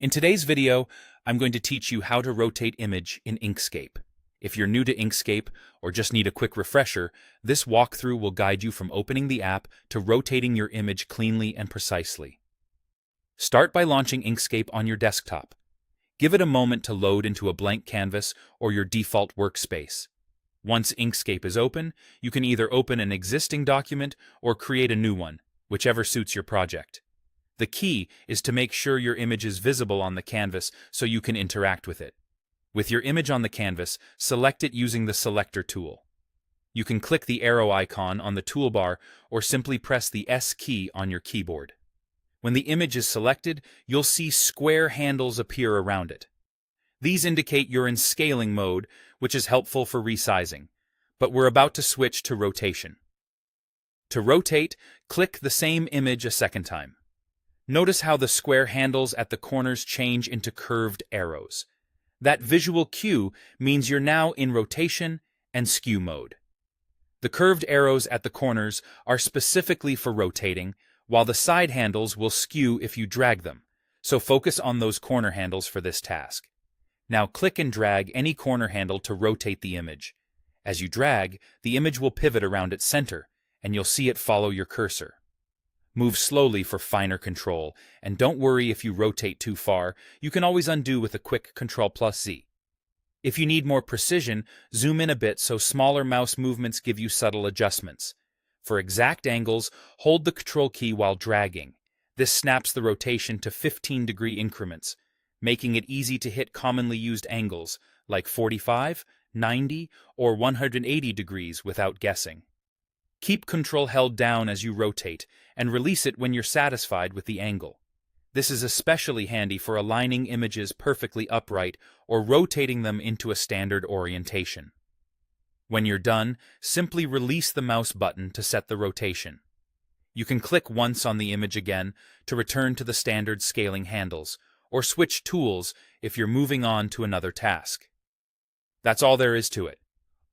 In today's video, I'm going to teach you how to rotate image in Inkscape. If you're new to Inkscape or just need a quick refresher, this walkthrough will guide you from opening the app to rotating your image cleanly and precisely. Start by launching Inkscape on your desktop. Give it a moment to load into a blank canvas or your default workspace. Once Inkscape is open, you can either open an existing document or create a new one, whichever suits your project. The key is to make sure your image is visible on the canvas so you can interact with it. With your image on the canvas, select it using the Selector tool. You can click the arrow icon on the toolbar or simply press the S key on your keyboard. When the image is selected, you'll see square handles appear around it. These indicate you're in scaling mode, which is helpful for resizing, but we're about to switch to rotation. To rotate, click the same image a second time. Notice how the square handles at the corners change into curved arrows. That visual cue means you're now in rotation and skew mode. The curved arrows at the corners are specifically for rotating, while the side handles will skew if you drag them, so focus on those corner handles for this task. Now click and drag any corner handle to rotate the image. As you drag, the image will pivot around its center, and you'll see it follow your cursor. Move slowly for finer control, and don't worry if you rotate too far, you can always undo with a quick Ctrl+Z. If you need more precision, zoom in a bit so smaller mouse movements give you subtle adjustments. For exact angles, hold the Ctrl key while dragging. This snaps the rotation to 15-degree increments, making it easy to hit commonly used angles like 45, 90, or 180 degrees without guessing. Keep Ctrl held down as you rotate, and release it when you're satisfied with the angle. This is especially handy for aligning images perfectly upright or rotating them into a standard orientation. When you're done, simply release the mouse button to set the rotation. You can click once on the image again to return to the standard scaling handles, or switch tools if you're moving on to another task. That's all there is to it.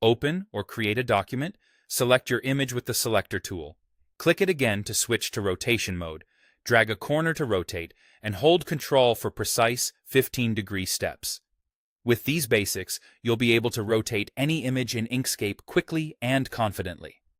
Open or create a document, select your image with the Selector tool. Click it again to switch to rotation mode, drag a corner to rotate, and hold Ctrl for precise 15-degree steps. With these basics, you'll be able to rotate any image in Inkscape quickly and confidently.